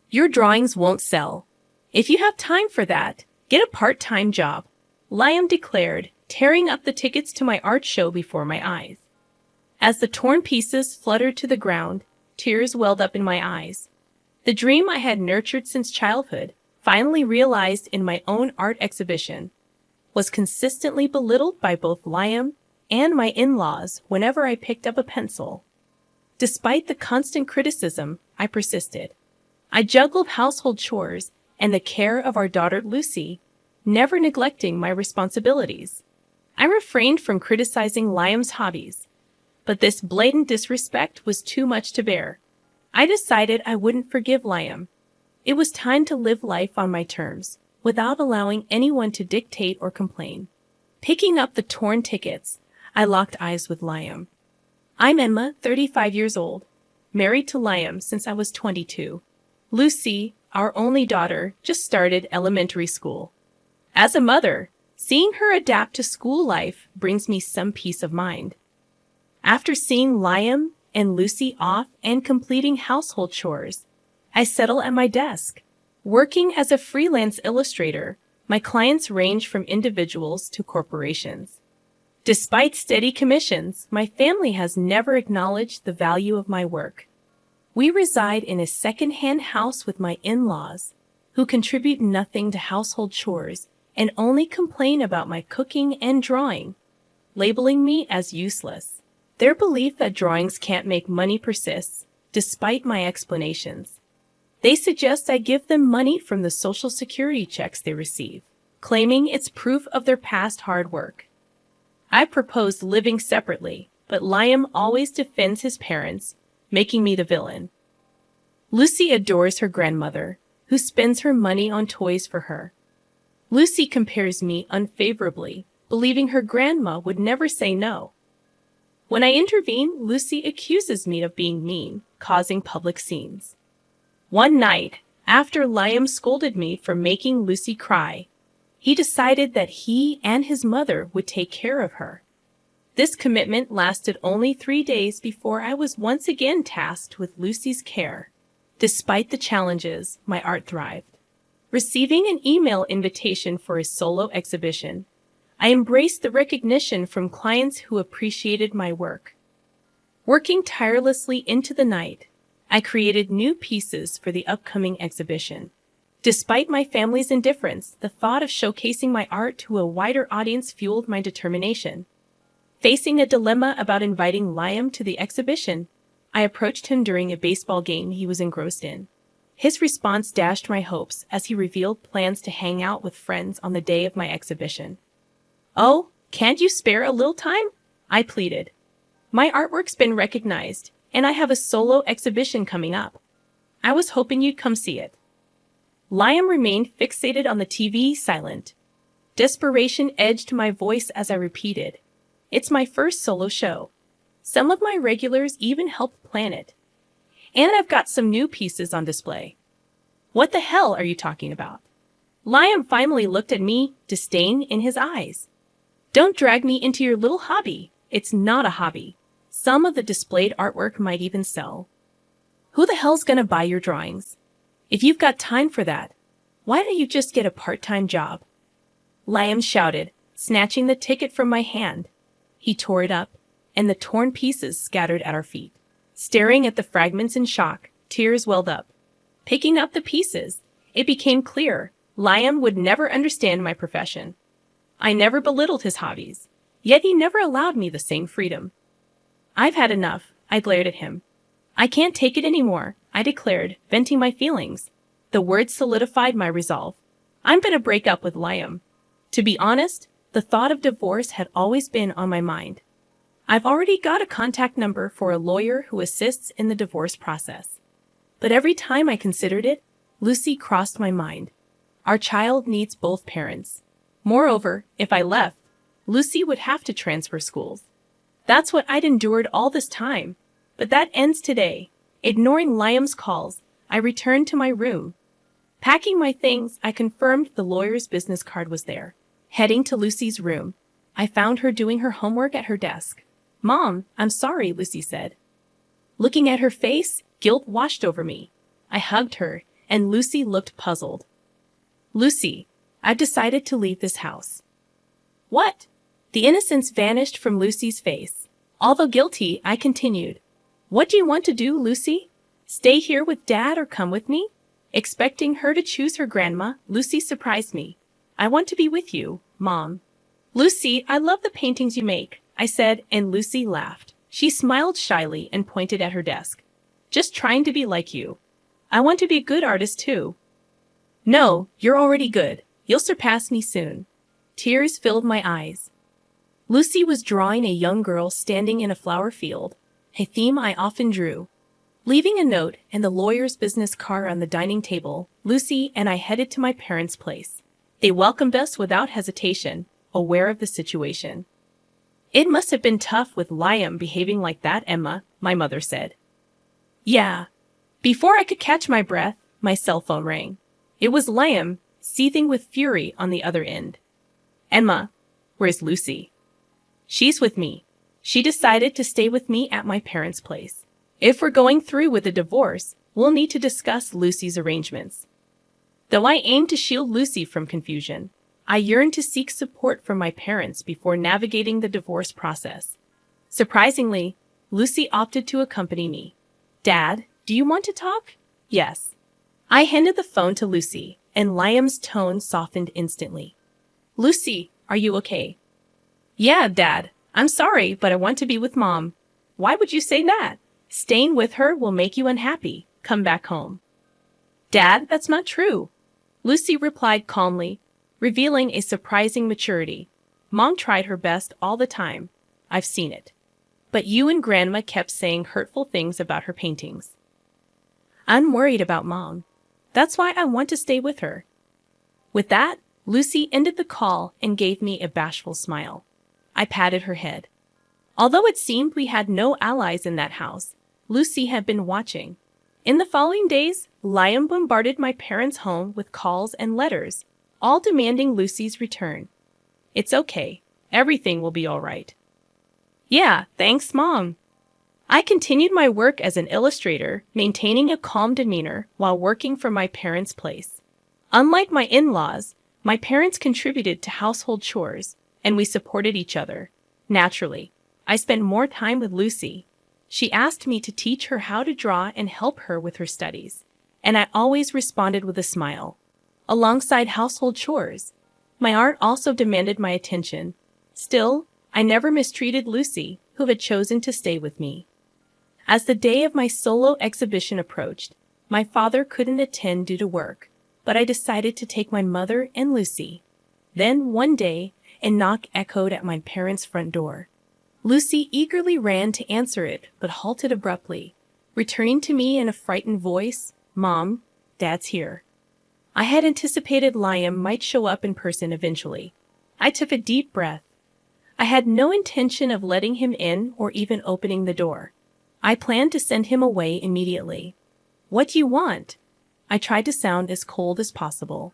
Your drawings won't sell. If you have time for that, get a part-time job, Liam declared, tearing up the tickets to my art show before my eyes. As the torn pieces fluttered to the ground, tears welled up in my eyes. The dream I had nurtured since childhood, finally realized in my own art exhibition, was consistently belittled by both Liam and my in-laws whenever I picked up a pencil. Despite the constant criticism, I persisted. I juggled household chores and the care of our daughter Lucy, never neglecting my responsibilities. I refrained from criticizing Liam's hobbies, but this blatant disrespect was too much to bear. I decided I wouldn't forgive Liam. It was time to live life on my terms, without allowing anyone to dictate or complain. Picking up the torn tickets, I locked eyes with Liam. I'm Emma, 35 years old, married to Liam since I was 22. Lucy, our only daughter, just started elementary school. As a mother, seeing her adapt to school life brings me some peace of mind. After seeing Liam and Lucy off and completing household chores, I settle at my desk. Working as a freelance illustrator, my clients range from individuals to corporations. Despite steady commissions, my family has never acknowledged the value of my work. We reside in a second-hand house with my in-laws, who contribute nothing to household chores and only complain about my cooking and drawing, labeling me as useless. Their belief that drawings can't make money persists, despite my explanations. They suggest I give them money from the Social Security checks they receive, claiming it's proof of their past hard work. I proposed living separately, but Liam always defends his parents, making me the villain. Lucy adores her grandmother, who spends her money on toys for her. Lucy compares me unfavorably, believing her grandma would never say no. When I intervene, Lucy accuses me of being mean, causing public scenes. One night, after Liam scolded me for making Lucy cry, he decided that he and his mother would take care of her. This commitment lasted only 3 days before I was once again tasked with Lucy's care. Despite the challenges, my art thrived. Receiving an email invitation for a solo exhibition, I embraced the recognition from clients who appreciated my work. Working tirelessly into the night, I created new pieces for the upcoming exhibition. Despite my family's indifference, the thought of showcasing my art to a wider audience fueled my determination. Facing a dilemma about inviting Liam to the exhibition, I approached him during a baseball game he was engrossed in. His response dashed my hopes as he revealed plans to hang out with friends on the day of my exhibition. "Oh, can't you spare a little time?" I pleaded. "My artwork's been recognized, and I have a solo exhibition coming up. I was hoping you'd come see it." Liam remained fixated on the TV, silent. Desperation edged my voice as I repeated, "It's my first solo show. Some of my regulars even helped plan it. And I've got some new pieces on display." "What the hell are you talking about?" Liam finally looked at me, disdain in his eyes. "Don't drag me into your little hobby. It's not a hobby. Some of the displayed artwork might even sell. Who the hell's gonna buy your drawings? If you've got time for that, why don't you just get a part-time job?" Liam shouted, snatching the ticket from my hand. He tore it up, and the torn pieces scattered at our feet. Staring at the fragments in shock, tears welled up. Picking up the pieces, it became clear Liam would never understand my profession. I never belittled his hobbies, yet he never allowed me the same freedom. "I've had enough," I glared at him. "I can't take it anymore," I declared, venting my feelings. The words solidified my resolve. I'm gonna break up with Liam. To be honest, the thought of divorce had always been on my mind. I've already got a contact number for a lawyer who assists in the divorce process. But every time I considered it, Lucy crossed my mind. Our child needs both parents. Moreover, if I left, Lucy would have to transfer schools. That's what I'd endured all this time. But that ends today. Ignoring Liam's calls, I returned to my room. Packing my things, I confirmed the lawyer's business card was there. Heading to Lucy's room, I found her doing her homework at her desk. "Mom, I'm sorry," Lucy said. Looking at her face, guilt washed over me. I hugged her, and Lucy looked puzzled. Lucy, I've decided to leave this house. What? The innocence vanished from Lucy's face. Although guilty, I continued. What do you want to do, Lucy? Stay here with Dad or come with me? Expecting her to choose her grandma, Lucy surprised me. I want to be with you, Mom. Lucy, I love the paintings you make, I said, and Lucy laughed. She smiled shyly and pointed at her desk. Just trying to be like you. I want to be a good artist too. No, you're already good. You'll surpass me soon. Tears filled my eyes. Lucy was drawing a young girl standing in a flower field, a theme I often drew. Leaving a note and the lawyer's business card on the dining table, Lucy and I headed to my parents' place. They welcomed us without hesitation, aware of the situation. It must have been tough with Liam behaving like that, Emma, my mother said. Yeah. Before I could catch my breath, my cell phone rang. It was Liam, seething with fury on the other end. Emma, where's Lucy? She's with me. She decided to stay with me at my parents' place. If we're going through with a divorce, we'll need to discuss Lucy's arrangements. Though I aimed to shield Lucy from confusion, I yearned to seek support from my parents before navigating the divorce process. Surprisingly, Lucy opted to accompany me. Dad, do you want to talk? Yes. I handed the phone to Lucy, and Liam's tone softened instantly. Lucy, are you okay? Yeah, Dad. I'm sorry, but I want to be with Mom. Why would you say that? Staying with her will make you unhappy. Come back home. Dad, that's not true. Lucy replied calmly, revealing a surprising maturity. Mom tried her best all the time. I've seen it. But you and Grandma kept saying hurtful things about her paintings. I'm worried about Mom. That's why I want to stay with her. With that, Lucy ended the call and gave me a bashful smile. I patted her head. Although it seemed we had no allies in that house, Lucy had been watching. In the following days, Liam bombarded my parents' home with calls and letters, all demanding Lucy's return. It's okay. Everything will be all right. Yeah, thanks, Mom. I continued my work as an illustrator, maintaining a calm demeanor while working from my parents' place. Unlike my in-laws, my parents contributed to household chores, and we supported each other. Naturally, I spent more time with Lucy. She asked me to teach her how to draw and help her with her studies, and I always responded with a smile. Alongside household chores, my art also demanded my attention. Still, I never mistreated Lucy, who had chosen to stay with me. As the day of my solo exhibition approached, my father couldn't attend due to work, but I decided to take my mother and Lucy. Then, one day, a knock echoed at my parents' front door. Lucy eagerly ran to answer it, but halted abruptly, returning to me in a frightened voice, Mom, Dad's here. I had anticipated Liam might show up in person eventually. I took a deep breath. I had no intention of letting him in or even opening the door. I planned to send him away immediately. What do you want? I tried to sound as cold as possible.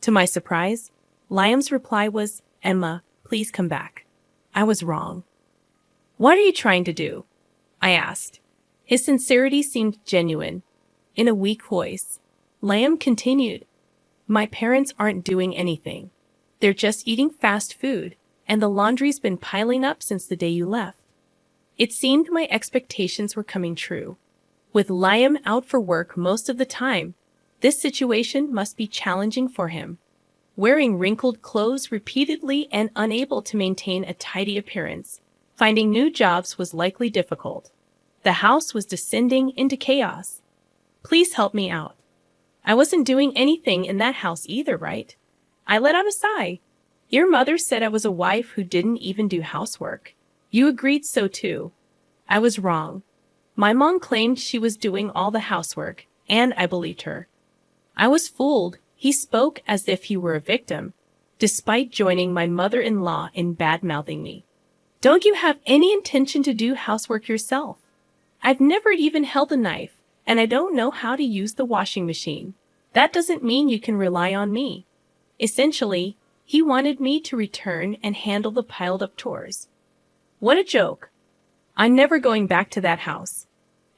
To my surprise, Liam's reply was, Emma, please come back. I was wrong. What are you trying to do? I asked. His sincerity seemed genuine. In a weak voice, Liam continued, My parents aren't doing anything. They're just eating fast food, and the laundry's been piling up since the day you left. It seemed my expectations were coming true. With Liam out for work most of the time, this situation must be challenging for him. Wearing wrinkled clothes repeatedly and unable to maintain a tidy appearance, finding new jobs was likely difficult. The house was descending into chaos. Please help me out. I wasn't doing anything in that house either, right? I let out a sigh. Your mother said I was a wife who didn't even do housework. You agreed so too. I was wrong. My mom claimed she was doing all the housework, and I believed her. I was fooled. He spoke as if he were a victim, despite joining my mother-in-law in bad-mouthing me. Don't you have any intention to do housework yourself? I've never even held a knife, and I don't know how to use the washing machine. That doesn't mean you can rely on me. Essentially, he wanted me to return and handle the piled-up chores. What a joke. I'm never going back to that house.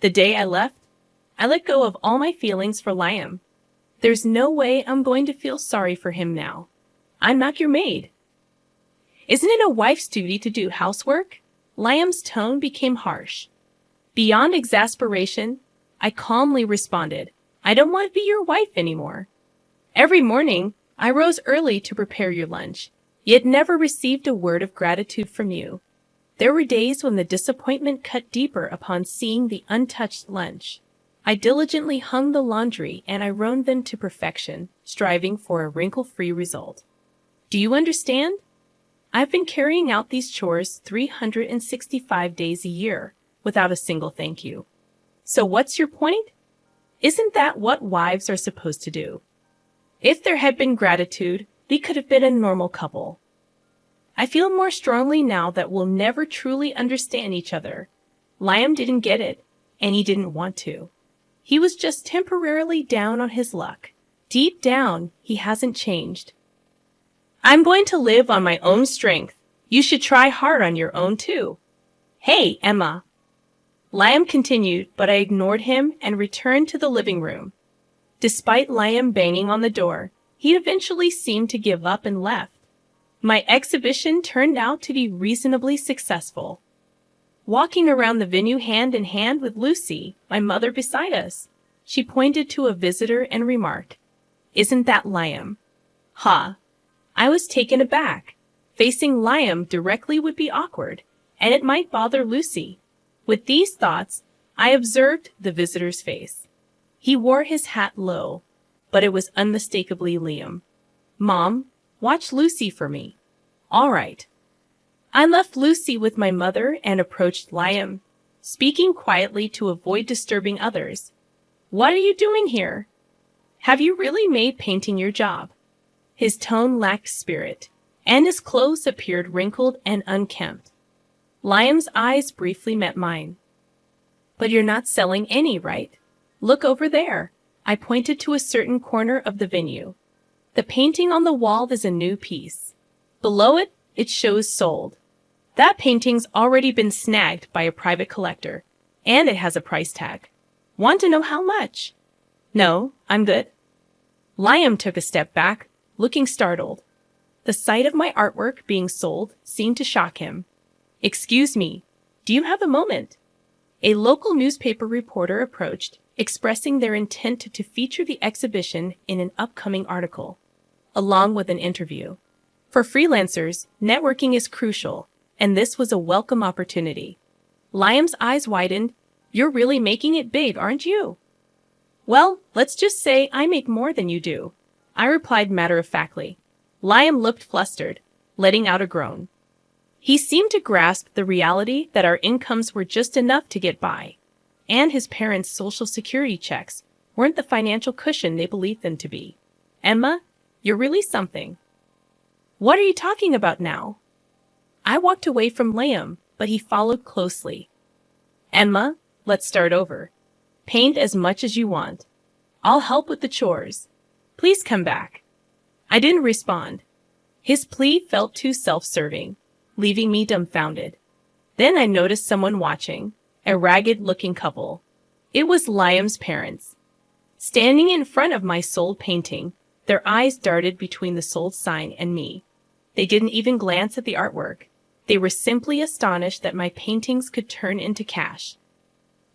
The day I left, I let go of all my feelings for Liam. There's no way I'm going to feel sorry for him now. I'm not your maid. Isn't it a wife's duty to do housework? Liam's tone became harsh. Beyond exasperation, I calmly responded, I don't want to be your wife anymore. Every morning, I rose early to prepare your lunch, yet never received a word of gratitude from you. There were days when the disappointment cut deeper upon seeing the untouched lunch. I diligently hung the laundry and ironed them to perfection, striving for a wrinkle-free result. Do you understand? I've been carrying out these chores 365 days a year without a single thank you. So what's your point? Isn't that what wives are supposed to do? If there had been gratitude, we could have been a normal couple. I feel more strongly now that we'll never truly understand each other. Liam didn't get it, and he didn't want to. He was just temporarily down on his luck. Deep down, he hasn't changed. I'm going to live on my own strength. You should try hard on your own too. Hey, Emma. Liam continued, but I ignored him and returned to the living room. Despite Liam banging on the door, he eventually seemed to give up and left. My exhibition turned out to be reasonably successful. Walking around the venue hand in hand with Lucy, my mother beside us, she pointed to a visitor and remarked, Isn't that Liam? Ha! I was taken aback. Facing Liam directly would be awkward, and it might bother Lucy. With these thoughts, I observed the visitor's face. He wore his hat low, but it was unmistakably Liam. Mom, watch Lucy for me. All right. I left Lucy with my mother and approached Liam, speaking quietly to avoid disturbing others. What are you doing here? Have you really made painting your job? His tone lacked spirit, and his clothes appeared wrinkled and unkempt. Liam's eyes briefly met mine. But you're not selling any, right? Look over there. I pointed to a certain corner of the venue. The painting on the wall is a new piece. Below it, it shows sold. That painting's already been snagged by a private collector, and it has a price tag. Want to know how much? No, I'm good. Liam took a step back, looking startled. The sight of my artwork being sold seemed to shock him. Excuse me, do you have a moment? A local newspaper reporter approached, expressing their intent to feature the exhibition in an upcoming article, along with an interview. For freelancers, networking is crucial, and this was a welcome opportunity. Liam's eyes widened. You're really making it big, aren't you? Well, let's just say I make more than you do, I replied matter-of-factly. Liam looked flustered, letting out a groan. He seemed to grasp the reality that our incomes were just enough to get by, and his parents' social security checks weren't the financial cushion they believed them to be. Emma, you're really something. What are you talking about now? I walked away from Liam, but he followed closely. Emma, let's start over. Paint as much as you want. I'll help with the chores. Please come back. I didn't respond. His plea felt too self-serving, leaving me dumbfounded. Then I noticed someone watching, a ragged-looking couple. It was Liam's parents. Standing in front of my sold painting, their eyes darted between the sold sign and me. They didn't even glance at the artwork. They were simply astonished that my paintings could turn into cash.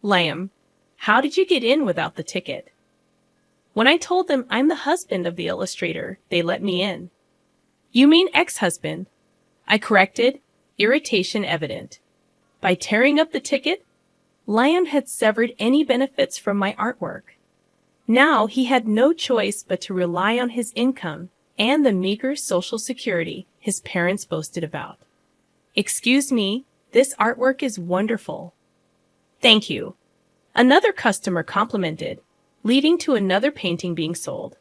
Liam, how did you get in without the ticket? When I told them I'm the husband of the illustrator, they let me in. You mean ex-husband? I corrected, irritation evident. By tearing up the ticket, Liam had severed any benefits from my artwork. Now he had no choice but to rely on his income and the meager social security his parents boasted about. Excuse me, this artwork is wonderful. Thank you. Another customer complimented, leading to another painting being sold.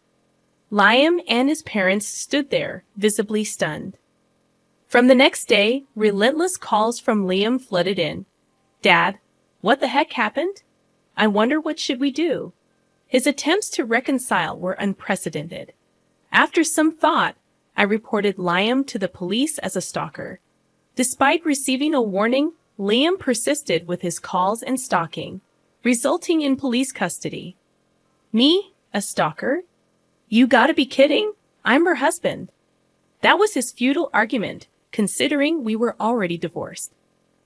Liam and his parents stood there, visibly stunned. From the next day, relentless calls from Liam flooded in. Dad, what the heck happened? I wonder what should we do? His attempts to reconcile were unprecedented. After some thought, I reported Liam to the police as a stalker. Despite receiving a warning, Liam persisted with his calls and stalking, resulting in police custody. Me, a stalker? You gotta be kidding. I'm her husband. That was his futile argument, considering we were already divorced.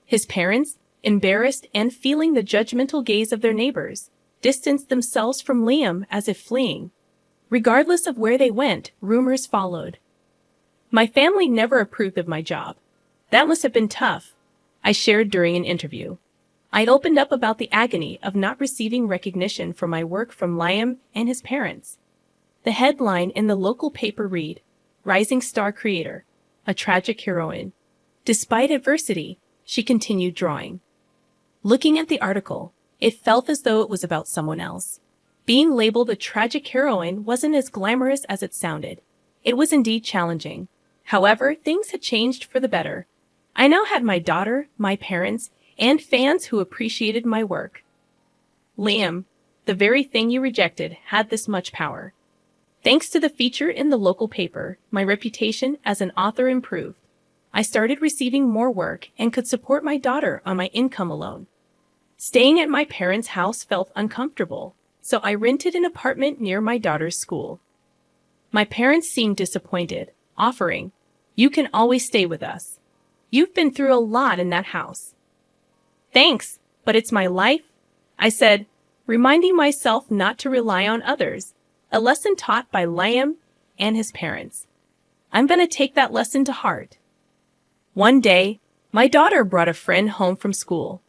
His parents, embarrassed and feeling the judgmental gaze of their neighbors, distanced themselves from Liam as if fleeing. Regardless of where they went, rumors followed. My family never approved of my job. That must have been tough, I shared during an interview. I'd opened up about the agony of not receiving recognition for my work from Liam and his parents. The headline in the local paper read, "Rising Star Creator, a Tragic Heroine." Despite adversity, she continued drawing. Looking at the article, it felt as though it was about someone else. Being labeled a tragic heroine wasn't as glamorous as it sounded. It was indeed challenging. However, things had changed for the better. I now had my daughter, my parents, and fans who appreciated my work. Liam, the very thing you rejected, had this much power. Thanks to the feature in the local paper, my reputation as an author improved. I started receiving more work and could support my daughter on my income alone. Staying at my parents' house felt uncomfortable, so I rented an apartment near my daughter's school. My parents seemed disappointed, offering, "You can always stay with us. You've been through a lot in that house." "Thanks, but it's my life," I said, reminding myself not to rely on others, a lesson taught by Liam and his parents. I'm going to take that lesson to heart. One day, my daughter brought a friend home from school.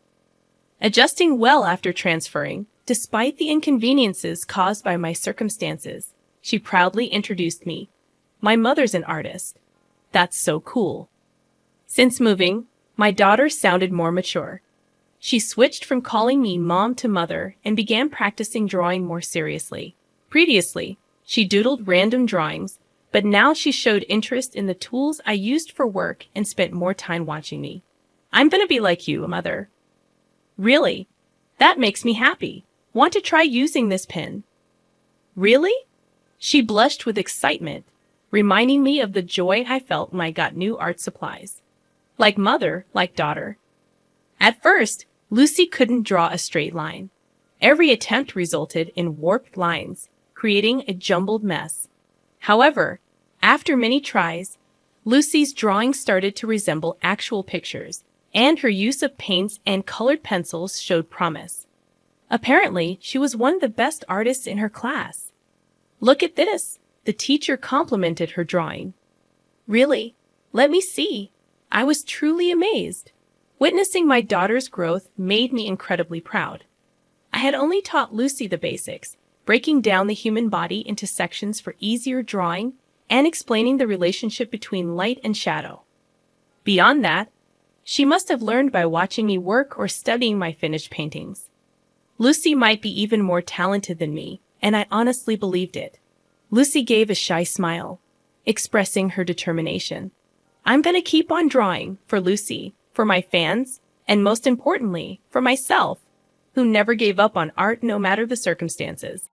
Adjusting well after transferring, despite the inconveniences caused by my circumstances, she proudly introduced me. "My mother's an artist." "That's so cool." Since moving, my daughter sounded more mature. She switched from calling me mom to mother and began practicing drawing more seriously. Previously, she doodled random drawings, but now she showed interest in the tools I used for work and spent more time watching me. "I'm gonna be like you, mother." "Really? That makes me happy. Want to try using this pen?" "Really?" She blushed with excitement, reminding me of the joy I felt when I got new art supplies. Like mother, like daughter. At first, Lucy couldn't draw a straight line. Every attempt resulted in warped lines, creating a jumbled mess. However, after many tries, Lucy's drawings started to resemble actual pictures, and her use of paints and colored pencils showed promise. Apparently, she was one of the best artists in her class. "Look at this," the teacher complimented her drawing. "Really? Let me see." I was truly amazed. Witnessing my daughter's growth made me incredibly proud. I had only taught Lucy the basics, breaking down the human body into sections for easier drawing and explaining the relationship between light and shadow. Beyond that, she must have learned by watching me work or studying my finished paintings. Lucy might be even more talented than me, and I honestly believed it. Lucy gave a shy smile, expressing her determination. I'm going to keep on drawing for Lucy, for my fans, and most importantly, for myself, who never gave up on art no matter the circumstances.